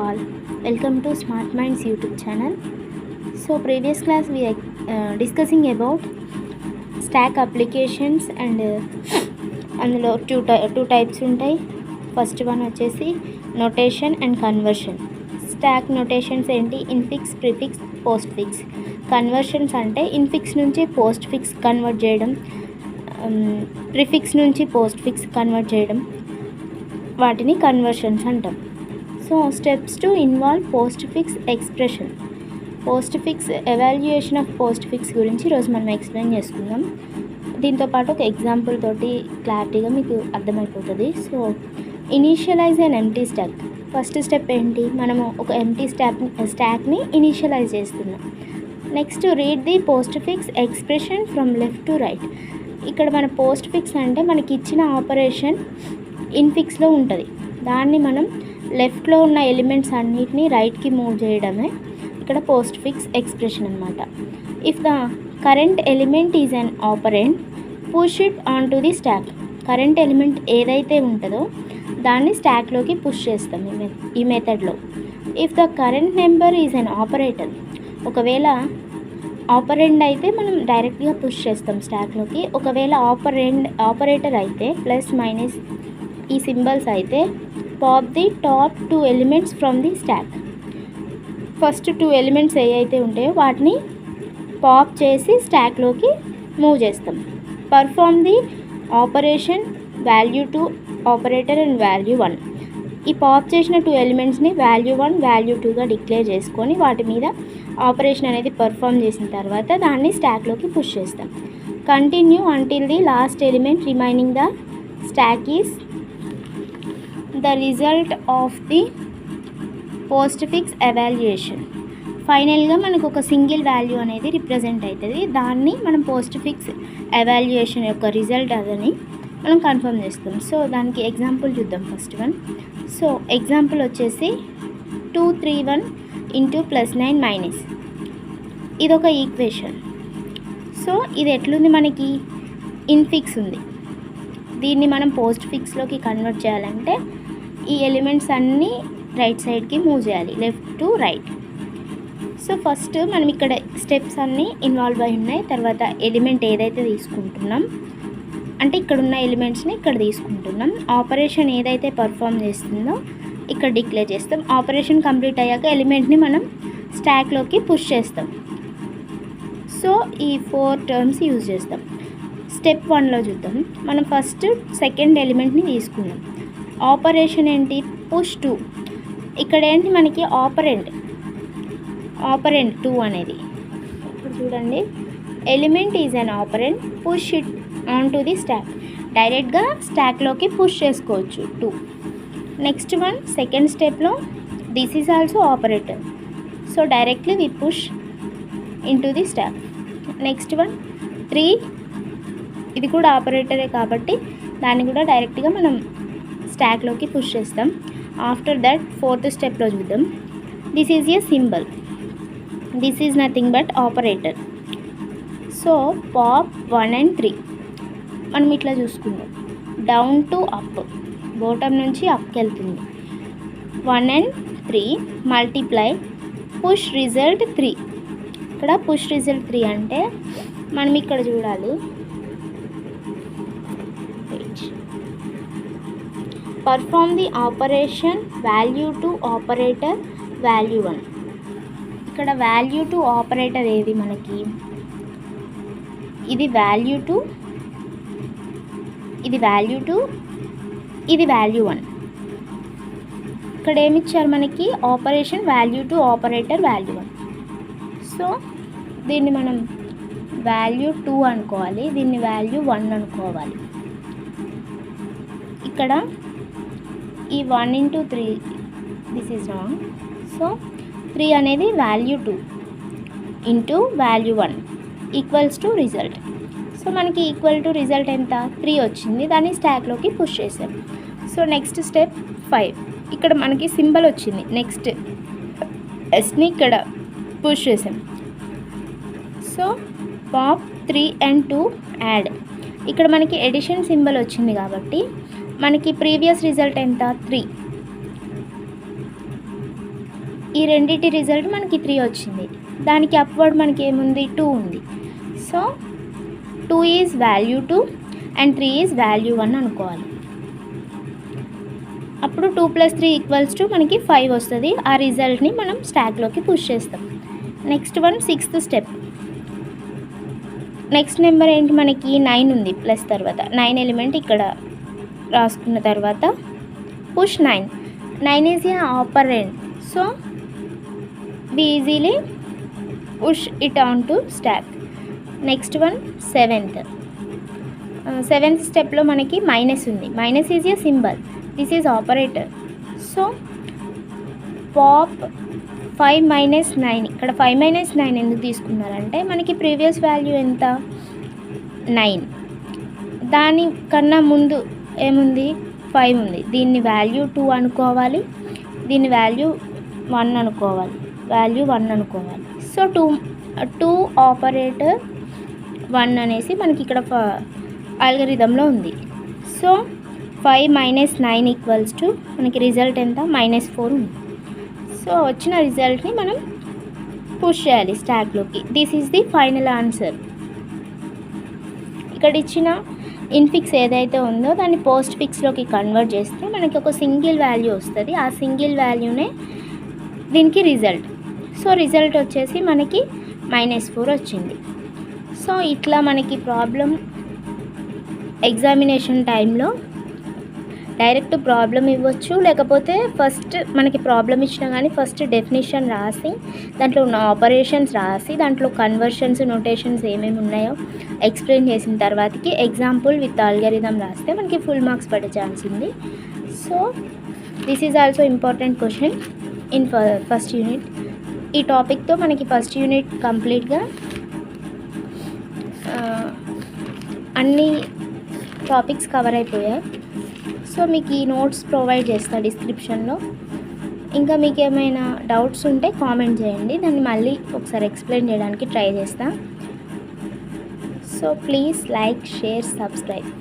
all. Welcome to Smart Minds YouTube channel. So previous class we are discussing about stack applications and అందులో two types ఉంటాయి. First one వచ్చేసి notation and conversion. Stack notations ఏంటి? Infix, prefix, postfix. Conversions అంటే infix నుంచి postfix convert చేయడం, prefix నుంచి postfix convert చేయడం, వాటిని కన్వర్షన్స్ అంటాం. So steps to involve postfix expression. Postfix evaluation of postfix గురించి ఈరోజు మనం ఎక్స్ప్లెయిన్ చేసుకుందాం. దీంతోపాటు ఒక ఎగ్జాంపుల్ తోటి క్లారిటీగా మీకు అర్థమైపోతుంది. So initialise and empty stock. First step ఏంటి? మనము ఒక ఎంటీ స్టాక్ని ఇనీషియలైజ్ చేస్తున్నాం. Next read the post fix expression from left to right. ఇక్కడ మన పోస్ట్ ఫిక్స్ అంటే మనకి ఇచ్చిన ఆపరేషన్ ఇన్ఫిక్స్లో ఉంటుంది. దాన్ని మనం లెఫ్ట్లో ఉన్న ఎలిమెంట్స్ అన్నిటినీ రైట్కి మూవ్ చేయడమే ఇక్కడ పోస్ట్ ఫిక్స్ ఎక్స్ప్రెషన్ అనమాట. If the current element is an operand, push it on to the stock. Current element ఏదైతే ఉంటుందో దాన్ని స్టాక్లోకి పుష్ చేస్తాం ఈ మెథడ్లో. If the current number is an operator, ఒకవేళ ఆపరెండ్ అయితే మనం డైరెక్ట్గా పుష్ చేస్తాం స్టాక్లోకి. ఒకవేళ ఆపరేటర్ అయితే ప్లస్ మైనస్ ఈ సింబల్స్ అయితే pop the top 2 elements from the stock. First 2 elements ఏవైతే ఉంటాయో వాటిని పాప్ చేసి స్టాక్లోకి మూవ్ చేస్తాం. Perform the operation value 2 operator and value 1. ఈ పాప్ చేసిన 2 ఎలిమెంట్స్ని వాల్యూ 1 వాల్యూ 2గా డిక్లేర్ చేసుకొని వాటి మీద ఆపరేషన్ అనేది పర్ఫామ్ చేసిన తర్వాత దాన్ని స్టాక్లోకి పుష్ చేస్తాం. Continue until the last element remaining the stock is the result of the post fix evaluation. ఫైనల్గా మనకు ఒక సింగిల్ వాల్యూ అనేది రిప్రజెంట్ అవుతుంది. దాన్ని మనం పోస్ట్ ఫిక్స్ ఎవాల్యుయేషన్ యొక్క రిజల్ట్ అదని మనం కన్ఫర్మ్ చేస్తాం. సో దానికి ఎగ్జాంపుల్ చూద్దాం. First one. సో ఎగ్జాంపుల్ వచ్చేసి 231 ఇంటూ +9 మైనస్. ఇదొక ఈక్వేషన్. సో ఇది ఎట్లుంది? మనకి ఇన్ఫిక్స్ ఉంది. దీన్ని మనం పోస్ట్ ఫిక్స్లోకి కన్వర్ట్ చేయాలంటే ఈ ఎలిమెంట్స్ అన్నీ రైట్ సైడ్కి మూవ్ చేయాలి, left to right. So first మనం ఇక్కడ స్టెప్స్ అన్నీ ఇన్వాల్వ్ అయి ఉన్నాయి. తర్వాత ఎలిమెంట్ ఏదైతే తీసుకుంటున్నాం అంటే ఇక్కడ ఉన్న ఎలిమెంట్స్ని ఇక్కడ తీసుకుంటున్నాం. ఆపరేషన్ ఏదైతే పర్ఫామ్ చేస్తుందో ఇక్కడ డిక్లేర్ చేస్తాం. ఆపరేషన్ కంప్లీట్ అయ్యాక ఎలిమెంట్ని మనం స్టాక్లోకి పుష్ చేస్తాం. సో ఈ 4 టర్మ్స్ యూజ్ చేస్తాం. స్టెప్ 1లో చూద్దాం. మనం ఫస్ట్ సెకండ్ ఎలిమెంట్ని తీసుకున్నాం. ఆపరేషన్ ఏంటి? పుష్ 2. ఇక్కడ ఏంటి? మనకి ఆపరెంట్ 2 అనేది. ఇప్పుడు చూడండి, element is an operand, push it on to the stack. డైరెక్ట్గా స్టాక్లోకి పుష్ చేసుకోవచ్చు 2. నెక్స్ట్ వన్, సెకండ్ స్టెప్లో this is also operator. So directly we push in to the stack. Next one 3, ఇది కూడా ఆపరేటరే కాబట్టి దాన్ని కూడా డైరెక్ట్గా మనం స్టాక్లోకి పుష్ చేస్తాం. ఆఫ్టర్ దట్ ఫోర్త్ స్టెప్లో చూద్దాం. This is a symbol, this is nothing but operator. So pop 1 and 3 మనం ఇట్లా చూసుకుందాం. డౌన్ టు అప్, బాటమ్ నుంచి అప్కి వెళ్తుంది. 1 and 3 మల్టిప్లై పుష్ రిజల్ట్ 3. ఇక్కడ పుష్ రిజల్ట్ 3 అంటే మనం ఇక్కడ చూడాలి. Perform the operation value 2 operator value 1. ఇక్కడ వాల్యూ 2 ఆపరేటర్ ఏది? మనకి ఇది వాల్యూ 2, ఇది వాల్యూ 2, ఇది వాల్యూ 1. ఇక్కడ ఏమిచ్చారు మనకి? Operation value 2 operator value 1. So దీన్ని మనం వాల్యూ 2 అనుకోవాలి, దీన్ని వాల్యూ 1 అనుకోవాలి. ఇక్కడ ఈ 1 into 3 this is wrong. So 3 అనేది value 2 into value 1 equals to result. So మనకి ఈక్వల్ టు రిజల్ట్ ఎంత? 3 వచ్చింది. దాన్ని స్టాక్లోకి పుష్ చేసాం. So next step 5. ఇక్కడ మనకి సింబల్ వచ్చింది. నెక్స్ట్ ఎస్ని ఇక్కడ పుష్ చేసాం. So pop 3 and 2 add. ఇక్కడ మనకి ఎడిషన్ సింబల్ వచ్చింది కాబట్టి మనకి ప్రీవియస్ రిజల్ట్ ఎంత? 3. ఈ రెండింటి రిజల్ట్ మనకి 3 వచ్చింది. దానికి అప్వర్డ్ మనకి ఏముంది 2 ఉంది. So 2 is value 2 and 3 is value 1 అనుకోవాలి. అప్పుడు 2 + 3 = మనకి 5 వస్తుంది. ఆ రిజల్ట్ని మనం స్టాక్లోకి పుష్ చేస్తాం. Next one 6th step. Next number ఏంటి, మనకి 9 ఉంది ప్లస్ తర్వాత 9 ఎలిమెంట్ ఇక్కడ రాసుకున్న తర్వాత push 9 is a operant. So we easily push it on to stack. Next one 7th స్టెప్లో మనకి మైనస్ ఉంది. Minus is a symbol, this is operator. So pop 5 - 9. ఇక్కడ 5 - 9 ఎందుకు తీసుకున్నారంటే మనకి ప్రీవియస్ వాల్యూ ఎంత 9, దానికన్నా ముందు ఏముంది 5 ఉంది. దీన్ని వాల్యూ 2 అనుకోవాలి, దీన్ని వాల్యూ 1 అనుకోవాలి, సో 2 ఆపరేటర్ 1 అనేసి మనకి ఇక్కడ అల్గరిథంలో ఉంది. సో 5 - 9 = మనకి రిజల్ట్ ఎంత -4 ఉంది. సో వచ్చిన రిజల్ట్ని మనం పుష్ చేయాలి స్టాక్లోకి. This is the final answer. ఇక్కడ ఇచ్చిన ఇన్ఫిక్స్ ఏదైతే ఉందో దాన్ని పోస్ట్ ఫిక్స్లోకి కన్వర్ట్ చేస్తే మనకి ఒక సింగిల్ వాల్యూ వస్తుంది. ఆ సింగిల్ వాల్యూనే దీనికి రిజల్ట్. సో రిజల్ట్ వచ్చేసి మనకి -4 వచ్చింది. సో ఇట్లా మనకి ప్రాబ్లం ఎగ్జామినేషన్ టైంలో డైరెక్ట్ ప్రాబ్లం ఇవ్వచ్చు, లేకపోతే ఫస్ట్ మనకి ప్రాబ్లం ఇచ్చినా కానీ ఫస్ట్ డెఫినేషన్ రాసి దాంట్లో ఉన్న ఆపరేషన్స్ రాసి దాంట్లో కన్వర్షన్స్ నోటేషన్స్ ఏమేమి ఉన్నాయో ఎక్స్ప్లెయిన్ చేసిన తర్వాతకి ఎగ్జాంపుల్ విత్ ఆల్గరిథం రాస్తే మనకి ఫుల్ మార్క్స్ పడే ఛాన్స్ ఉంది. So this is also important question in first unit. ఈ టాపిక్తో మనకి ఫస్ట్ యూనిట్ కంప్లీట్గా అన్ని టాపిక్స్ కవర్ అయిపోయాయి. సో మీకు ఈ నోట్స్ ప్రొవైడ్ చేస్తా డిస్క్రిప్షన్లో. ఇంకా మీకు ఏమైనా డౌట్స్ ఉంటే కామెంట్ చేయండి, దాన్ని మళ్ళీ ఒకసారి ఎక్స్ప్లెయిన్ చేయడానికి ట్రై చేస్తా. So please like, share, subscribe.